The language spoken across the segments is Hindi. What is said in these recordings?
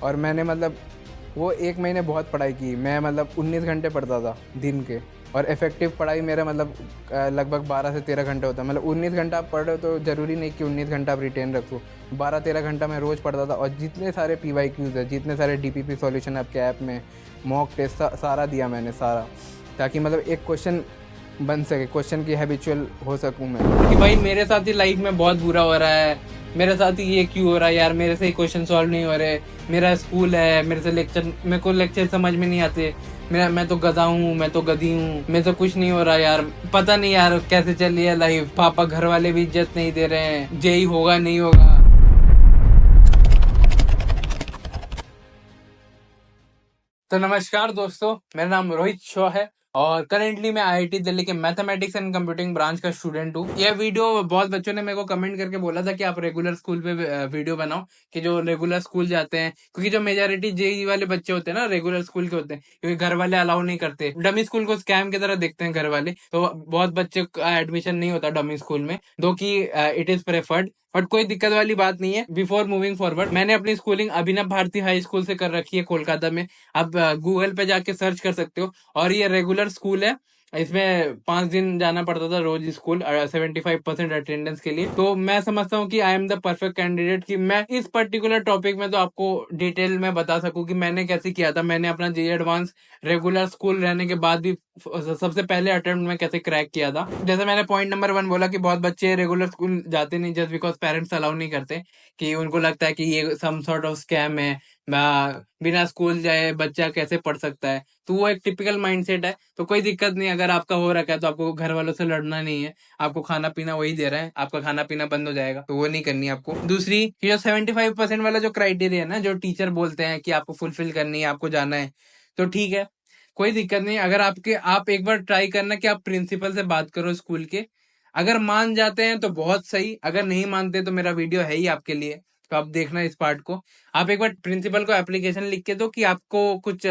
और मैंने मतलब वो 1 महीने बहुत पढ़ाई की। मैं मतलब 19 घंटे पढ़ता था दिन के, और इफ़ेक्टिव पढ़ाई मेरा मतलब लगभग 12 से 13 घंटे होता है। मतलब 19 घंटा आप पढ़ रहे हो तो ज़रूरी नहीं कि 19 घंटा आप रिटेन रखो। 12-13 घंटा मैं रोज़ पढ़ता था, और जितने सारे पीवाईक्यूज़ है, जितने सारे डीपीपी सॉल्यूशन आपके ऐप में, मॉक टेस्ट सारा दिया मैंने सारा, ताकि मतलब एक क्वेश्चन बन सके, क्वेश्चन की हैबिचुअल हो सकूँ मैं। कि भाई मेरे साथ ही लाइफ में बहुत बुरा हो रहा है, मेरे साथ ही ये क्यों हो रहा है यार, मेरे से ही क्वेश्चन सॉल्व नहीं हो रहे, मेरा स्कूल है, मेरे से लेक्चर, मेरे को लेक्चर समझ में नहीं आते, मैं तो गधा हूँ, मैं तो गधी हूँ, मेरे से कुछ नहीं हो रहा यार, पता नहीं यार कैसे चल रही है लाइफ, पापा घर वाले भी इज्जत नहीं दे रहे हैं, जेई होगा नहीं होगा। तो नमस्कार दोस्तों, मेरा नाम रोहित शॉ है और करेंटली मैं आईआईटी दिल्ली के मैथमेटिक्स एंड कंप्यूटिंग ब्रांच का स्टूडेंट हूँ। यह वीडियो बहुत बच्चों ने मेरे को कमेंट करके बोला था कि आप रेगुलर स्कूल पे वीडियो बनाओ, कि जो रेगुलर स्कूल जाते हैं, क्योंकि जो मेजोरिटी जेई वाले बच्चे होते हैं ना रेगुलर स्कूल के होते हैं, क्योंकि घर वाले अलाउ नहीं करते, डमी स्कूल को स्कैम की तरह देखते हैं घर वाले, तो बहुत बच्चे का एडमिशन नहीं होता डमी स्कूल में, दो कि इट इज प्रेफर्ड। बट कोई दिक्कत वाली बात नहीं है। बिफोर मूविंग फॉरवर्ड, मैंने अपनी स्कूलिंग अभिनव भारती हाई स्कूल से कर रखी है कोलकाता में। आप गूगल पे जाके सर्च कर सकते हो, और ये रेगुलर स्कूल है। इसमें 5 दिन जाना पड़ता था रोज स्कूल, 75% अटेंडेंस के लिए। तो मैं समझता हूँ कि I am the perfect candidate कि मैं इस पर्टिकुलर टॉपिक में तो आपको डिटेल में बता सकूं कि मैंने कैसे किया था। मैंने अपना जेई एडवांस रेगुलर स्कूल रहने के बाद भी सबसे पहले अटेम्प्ट में कैसे क्रैक किया था। जैसे मैंने पॉइंट नंबर 1 बोला कि बहुत बच्चे रेगुलर स्कूल जाते नहीं जस्ट बिकॉज पेरेंट्स अलाउ नहीं करते, कि उनको लगता है कि ये सम सॉर्ट ऑफ स्कैम है, बिना स्कूल जाए बच्चा कैसे पढ़ सकता है। तो वो एक टिपिकल माइंडसेट है। तो कोई दिक्कत नहीं, अगर आपका हो रखा है तो आपको घर वालों से लड़ना नहीं है। आपको खाना पीना वही दे रहा है, आपका खाना पीना बंद हो जाएगा तो वो नहीं करनी है आपको। दूसरी, ये जो 75% वाला जो क्राइटेरिया है ना, जो टीचर बोलते हैं कि आपको फुलफिल करनी है, आपको जाना है, तो ठीक है, कोई दिक्कत नहीं। अगर आप एक बार ट्राई करना कि आप प्रिंसिपल से बात करो स्कूल के। अगर मान जाते हैं तो बहुत सही, अगर नहीं मानते तो मेरा वीडियो है ही आपके लिए, तो आप देखना इस पार्ट को। आप एक बार प्रिंसिपल को एप्लीकेशन लिख के दो कि आपको कुछ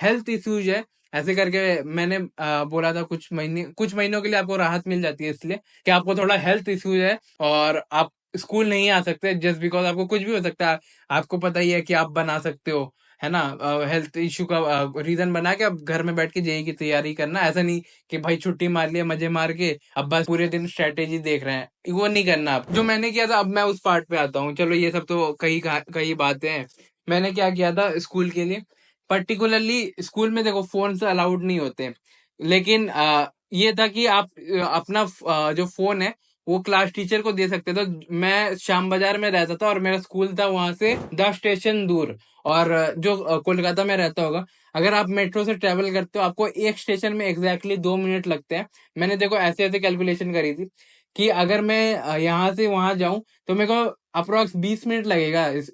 हेल्थ इश्यूज है, ऐसे करके मैंने बोला था। कुछ महीनों के लिए आपको राहत मिल जाती है, इसलिए कि आपको थोड़ा हेल्थ इश्यूज है और आप स्कूल नहीं आ सकते जस्ट बिकॉज आपको कुछ भी हो सकता है। आपको पता ही है कि आप बना सकते हो, है ना, हेल्थ इश्यू का रीजन बना के अब घर में बैठ के जेई की तैयारी करना। ऐसा नहीं कि भाई छुट्टी मार लिया मजे मार के, अब बस पूरे दिन स्ट्रेटेजी देख रहे हैं, वो नहीं करना आप। जो मैंने किया था, अब मैं उस पार्ट पे आता हूँ। चलो ये सब तो कई बातें हैं। मैंने क्या किया था स्कूल के लिए, पर्टिकुलरली स्कूल में देखो फोन से अलाउड नहीं होते, लेकिन ये था कि आप अपना जो फोन है वो क्लास टीचर को दे सकते थे। तो मैं श्याम बाजार में रहता था और मेरा स्कूल था वहां से 10 स्टेशन दूर। और जो कोलकाता में रहता होगा, अगर आप मेट्रो से ट्रेवल करते हो आपको एक स्टेशन में एग्जैक्टली 2 मिनट लगते हैं। मैंने देखो ऐसे ऐसे कैलकुलेशन करी थी कि अगर मैं यहाँ से वहां जाऊं तो मेरे को अप्रोक्स 20 मिनट लगेगा इस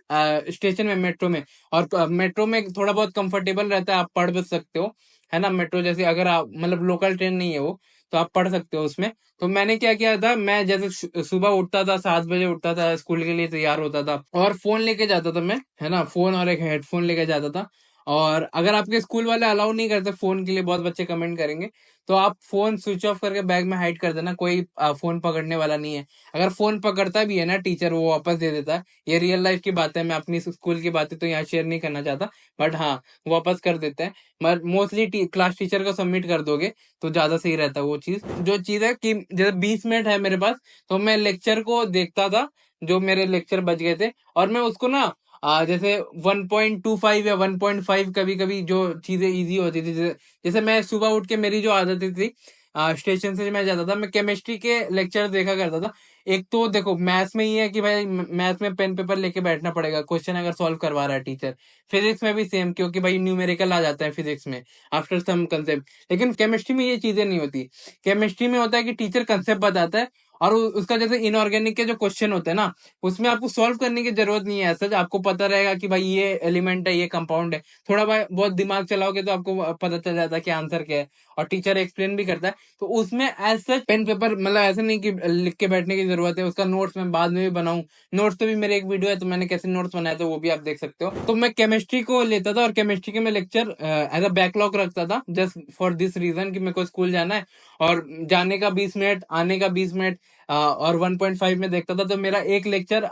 स्टेशन में, मेट्रो में। और मेट्रो में थोड़ा बहुत कंफर्टेबल रहता है, आप पढ़ भी सकते हो, है ना। मेट्रो जैसे अगर आप मतलब लोकल ट्रेन नहीं है वो, तो आप पढ़ सकते हो उसमें। तो मैंने क्या किया था, मैं जैसे सुबह उठता था, 7 बजे उठता था, स्कूल के लिए तैयार होता था और फोन लेके जाता था मैं, है ना, फोन और एक हेडफोन लेके जाता था। और अगर आपके स्कूल वाले अलाउ नहीं करते फोन के लिए, बहुत बच्चे कमेंट करेंगे, तो आप फोन स्विच ऑफ करके बैग में हाइड कर देना, कोई फोन पकड़ने वाला नहीं है। अगर फोन पकड़ता भी है ना टीचर, वो वापस दे देता है। ये रियल लाइफ की बात है, मैं अपनी स्कूल की बातें तो यहाँ शेयर नहीं करना चाहता, बट हाँ, वापस कर देते हैं। मगर मोस्टली क्लास टीचर को सबमिट कर दोगे तो ज्यादा सही रहता है। वो चीज, जो चीज है कि जैसे 20 मिनट है मेरे पास, तो मैं लेक्चर को देखता था, जो मेरे लेक्चर बच गए थे, और मैं उसको ना जैसे 1.25 या 1.5, कभी कभी जो चीजें इजी होती थी, जैसे मैं सुबह उठ के, मेरी जो आदतें थी, स्टेशन से मैं जाता था, मैं केमिस्ट्री के लेक्चर देखा करता था। एक तो देखो मैथ्स में ये है कि भाई मैथ्स में पेन पेपर लेके बैठना पड़ेगा, क्वेश्चन अगर सॉल्व करवा रहा है टीचर। फिजिक्स में भी सेम, क्योंकि भाई न्यूमेरिकल आ जाता है फिजिक्स में आफ्टर सम कंसेप्ट। लेकिन केमिस्ट्री में ये चीजें नहीं होती। केमिस्ट्री में होता है कि टीचर कंसेप्ट बताता है, और उसका जैसे इनऑर्गेनिक के जो क्वेश्चन होते हैं ना, उसमें आपको सॉल्व करने की जरूरत नहीं है। ऐसा आपको पता रहेगा कि भाई ये एलिमेंट है, ये कंपाउंड है, थोड़ा बहुत दिमाग चलाओगे तो आपको पता चल जाता है कि आंसर क्या है, और टीचर एक्सप्लेन भी करता है। तो उसमें एज सच पेन पेपर मतलब ऐसा नहीं कि लिख के बैठने की जरूरत है। उसका नोट्स मैं बाद में भी बनाऊं, नोट्स पे भी मेरे एक वीडियो है, तो मैंने कैसे नोट्स बनाए थे वो भी आप देख सकते हो। तो मैं केमिस्ट्री को लेता था, और केमिस्ट्री के मैं लेक्चर एज अ बैकलॉग रखता था, जस्ट फॉर दिस रीजन कि मेरे को स्कूल जाना है, और जाने का 20 मिनट, आने का 20 मिनट, और 1.5 में देखता था, तो मेरा एक लेक्चर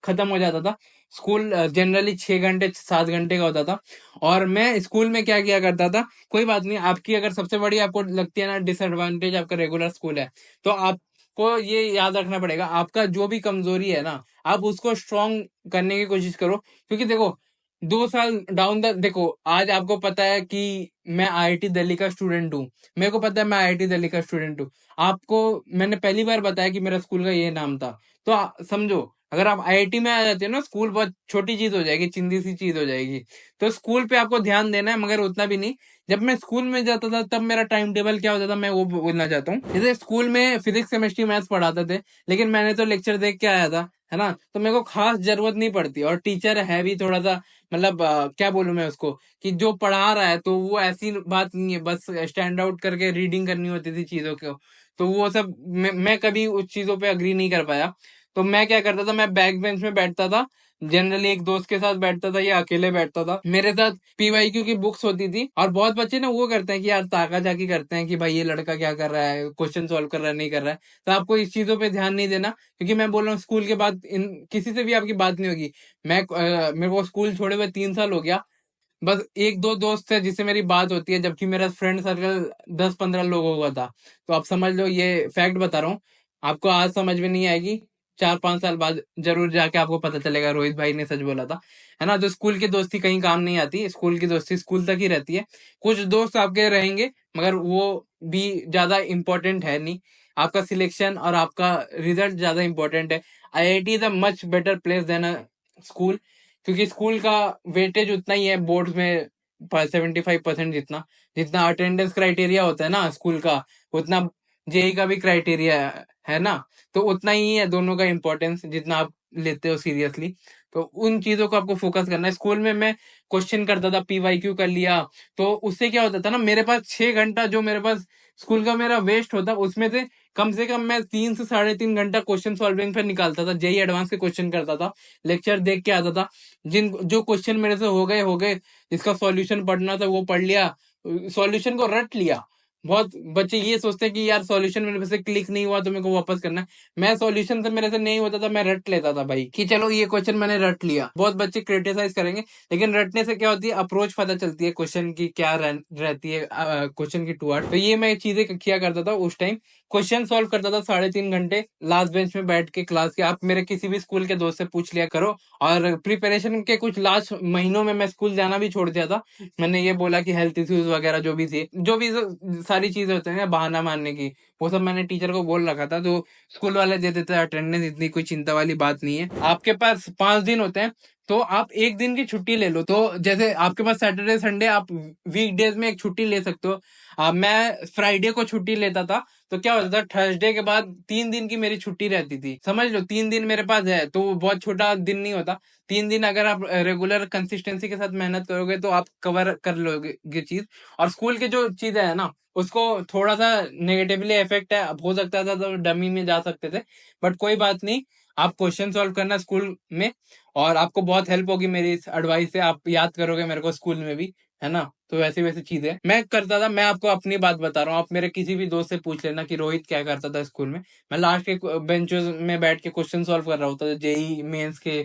खत्म हो जाता था। स्कूल जनरली 6 घंटे 7 घंटे का होता था। और मैं स्कूल में क्या किया करता था, कोई बात नहीं, आपकी अगर सबसे बड़ी आपको लगती है ना डिसएडवांटेज आपका रेगुलर स्कूल है, तो आपको ये याद रखना पड़ेगा, आपका जो भी कमजोरी है ना, आप उसको स्ट्रॉन्ग करने की कोशिश करो। क्योंकि देखो, 2 साल डाउन द देखो, आज आपको पता है कि मैं आईआईटी दिल्ली का स्टूडेंट हूँ। मेरे को पता है मैं आईआईटी दिल्ली का स्टूडेंट हूँ। आपको मैंने पहली बार बताया कि मेरा स्कूल का ये नाम था। तो समझो, अगर आप आईआईटी में आ जाते हो ना, स्कूल बहुत छोटी चीज हो जाएगी, चिंदी सी चीज हो जाएगी। तो स्कूल पे आपको ध्यान देना है, मगर उतना भी नहीं। जब मैं स्कूल में जाता था तब मेरा टाइम टेबल क्या होता था, मैं वो बोलना चाहता हूँ। जैसे स्कूल में फिजिक्स केमिस्ट्री मैथ्स पढ़ाते थे, लेकिन मैंने तो लेक्चर देख के आया था, है ना, तो मेरे को खास जरूरत नहीं पड़ती। और टीचर है भी थोड़ा सा, मतलब क्या बोलूं मैं उसको, कि जो पढ़ा रहा है तो वो ऐसी बात नहीं है, बस स्टैंड आउट करके रीडिंग करनी होती थी चीजों को। तो वो सब मैं कभी उस चीजों पे अग्री नहीं कर पाया। तो मैं क्या करता था, मैं बैक बेंच में बैठता था, जनरली एक दोस्त के साथ बैठता था या अकेले बैठता था। मेरे साथ पीवाईक्यू की बुक्स होती थी। और बहुत बच्चे ना वो करते हैं कि यार ताका झाकी करते हैं कि भाई ये लड़का क्या कर रहा है, क्वेश्चन सॉल्व कर रहा है नहीं कर रहा है। तो आपको इस चीजों पे ध्यान नहीं देना, क्योंकि मैं बोल रहा हूँ स्कूल के बाद इन किसी से भी आपकी बात नहीं होगी। मेरे को स्कूल छोड़े हुए 3 साल हो गया। बस एक दो दोस्त है जिससे मेरी बात होती है, जबकि मेरा फ्रेंड सर्कल 10-15 लोगों का था। तो आप समझ लो, ये फैक्ट बता रहा हूँ। आपको आज समझ में नहीं आएगी, 4-5 साल बाद जरूर जाके आपको पता चलेगा रोहित भाई ने सच बोला था, है ना। जो स्कूल की दोस्ती कहीं काम नहीं आती, स्कूल की दोस्ती स्कूल तक ही रहती है। कुछ दोस्त आपके रहेंगे, मगर वो भी ज्यादा इंपॉर्टेंट है नहीं। आपका सिलेक्शन और आपका रिजल्ट ज्यादा इंपॉर्टेंट है। IIT is a much better place than a school, क्योंकि स्कूल का वेटेज उतना ही है बोर्ड में, 75% जितना। जितना अटेंडेंस क्राइटेरिया होता है ना स्कूल का, उतना जेई का भी क्राइटेरिया है ना। तो उतना ही है दोनों का इम्पोर्टेंस, जितना आप लेते हो सीरियसली। तो उन चीजों को आपको फोकस करना है। स्कूल में मैं क्वेश्चन करता था, पीवाईक्यू कर लिया, तो उससे क्या होता था ना, मेरे पास 6 घंटा जो मेरे पास स्कूल का मेरा वेस्ट होता, उसमें से कम मैं 3 से 3.5 घंटा क्वेश्चन सॉल्विंग पे निकालता था। जेई एडवांस के क्वेश्चन करता था, लेक्चर देख के आता था। जिन जो क्वेश्चन मेरे से हो गए, जिसका सॉल्यूशन पढ़ना था वो पढ़ लिया, सॉल्यूशन को रट लिया। बहुत बच्चे ये सोचते हैं कि यार सॉल्यूशन मेरे से क्लिक नहीं हुआ तो मेरे को वापस करना है। मैं सॉल्यूशन से मेरे से नहीं होता था, मैं रट लेता था भाई, कि चलो ये क्वेश्चन मैंने रट लिया। बहुत बच्चे क्रिटिसाइज करेंगे, लेकिन रटने से क्या होती है, अप्रोच पता चलती है क्वेश्चन की क्या रहती है, क्वेश्चन की टू आर्ट। तो ये मैं चीजें किया करता था उस टाइम। क्वेश्चन सॉल्व करता था 3.5 घंटे लास्ट बेंच में बैठ के क्लास के। आप मेरे किसी भी स्कूल के दोस्त से पूछ लिया करो। और प्रिपरेशन के कुछ लास्ट महीनों में मैं स्कूल जाना भी छोड़ दिया था। मैंने ये बोला कि हेल्थ इश्यूज वगैरह जो भी थे, जो भी सारी चीजें होते हैं ना बहाना मारने की, वो सब मैंने टीचर को बोल रखा था। तो स्कूल वाले दे देते हैं अटेंडेंस, इतनी कोई चिंता वाली बात नहीं है। आपके पास 5 दिन होते हैं, तो आप एक दिन की छुट्टी ले लो। तो जैसे आपके पास सैटरडे संडे, आप वीक डेज में एक छुट्टी ले सकते हो। मैं फ्राइडे को छुट्टी लेता था, तो क्या होता था, थर्सडे के बाद 3 दिन की मेरी छुट्टी रहती थी। समझ लो 3 दिन मेरे पास है, तो वो बहुत छोटा दिन नहीं होता। 3 दिन अगर आप रेगुलर कंसिस्टेंसी के साथ मेहनत करोगे तो आप कवर कर लोगे ये चीज। और स्कूल के जो चीजें है ना, उसको थोड़ा सा नेगेटिवली इफेक्ट है, अब हो सकता था तो डमी में जा सकते थे, बट कोई बात नहीं। आप क्वेश्चन सॉल्व करना स्कूल में, और आपको बहुत हेल्प होगी मेरी इस एडवाइस से। आप याद करोगे मेरे को स्कूल में भी, है ना। तो वैसी वैसी चीजें मैं करता था। मैं आपको अपनी बात बता रहा हूँ, आप मेरे किसी भी दोस्त से पूछ लेना कि रोहित क्या करता था स्कूल में। मैं लास्ट के बेंचेस में बैठ के क्वेश्चन सॉल्व कर रहा होता था, जेई मेंस के,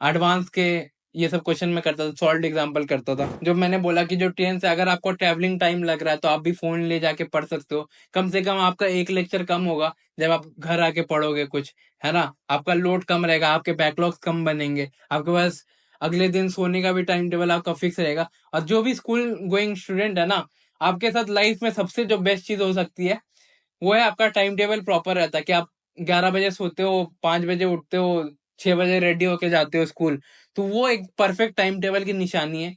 एडवांस के, ये सब क्वेश्चन मैं करता था, सॉल्व एग्जाम्पल करता था। जो मैंने बोला कि जो ट्रेन से अगर आपको ट्रैवलिंग टाइम लग रहा है तो आप भी फोन ले जाके पढ़ सकते हो। कम से कम आपका एक लेक्चर कम होगा जब आप घर आके पढ़ोगे कुछ, है ना। आपका लोड कम रहेगा, आपके बैकलॉग्स कम बनेंगे, आपके पास अगले दिन सोने का भी टाइम टेबल आपका फिक्स रहेगा। और जो भी स्कूल गोइंग स्टूडेंट है ना, आपके साथ लाइफ में सबसे जो बेस्ट चीज हो सकती है, वो है आपका टाइम टेबल प्रॉपर रहता है। कि आप 11 बजे सोते हो, 5 बजे उठते हो, 6 बजे रेडी होके जाते हो स्कूल। तो वो एक परफेक्ट टाइम टेबल की निशानी है,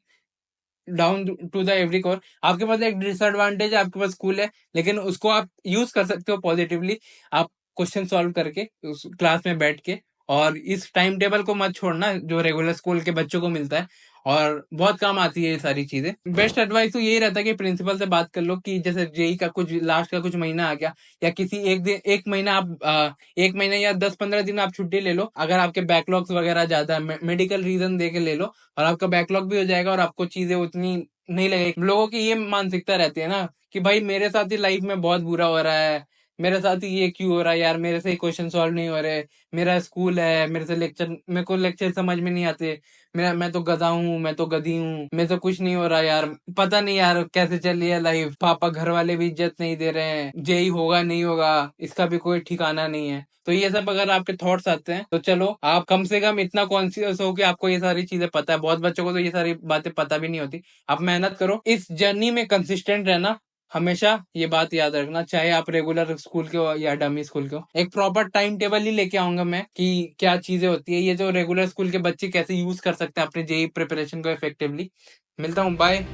down to the every core. आपके पास एक डिसएडवांटेज है, आपके पास स्कूल है, लेकिन उसको आप यूज कर सकते हो पॉजिटिवली। आप क्वेश्चन सॉल्व करके उस क्लास में बैठ के, और इस टाइम टेबल को मत छोड़ना जो रेगुलर स्कूल के बच्चों को मिलता है, और बहुत काम आती है ये सारी चीजें। बेस्ट एडवाइस तो यही रहता है कि प्रिंसिपल से बात कर लो, कि जैसे जेई का कुछ लास्ट का कुछ महीना आ गया, या किसी एक दिन, एक महीना आप 1 महीना या 10-15 दिन आप छुट्टी ले लो। अगर आपके बैकलॉग्स वगैरह ज्यादा है, मेडिकल रीजन दे के ले लो, और आपका बैकलॉग भी हो जाएगा, और आपको चीजें उतनी नहीं लगेगी। लोगों की ये मानसिकता रहती है ना कि भाई मेरे साथ ही लाइफ में बहुत बुरा हो रहा है, मेरे साथ ही ये क्यों हो रहा है यार, मेरे से क्वेश्चन सॉल्व नहीं हो रहे, मेरा स्कूल है, मेरे से लेक्चर, मेरे को लेक्चर समझ में नहीं आते, मैं तो गधा हूँ, मैं तो गधी हूँ, मैं तो कुछ नहीं हो रहा यार, पता नहीं यार कैसे चल रही है लाइफ, पापा घर वाले भी इज्जत नहीं दे रहे हैं, जेई होगा नहीं होगा इसका भी कोई ठिकाना नहीं है। तो ये सब अगर आपके थॉट्स आते हैं तो चलो आप कम से कम इतना कॉन्शियस हो कि आपको ये सारी चीजें पता है। बहुत बच्चों को तो ये सारी बातें पता भी नहीं होती। आप मेहनत करो, इस जर्नी में कंसिस्टेंट रहना, हमेशा ये बात याद रखना, चाहे आप रेगुलर स्कूल के हो या डमी स्कूल के हो। एक प्रॉपर टाइम टेबल ही लेके आऊंगा मैं कि क्या चीजें होती है, ये जो रेगुलर स्कूल के बच्चे कैसे यूज कर सकते हैं अपने जेई प्रिपरेशन को इफेक्टिवली। मिलता हूँ, बाय।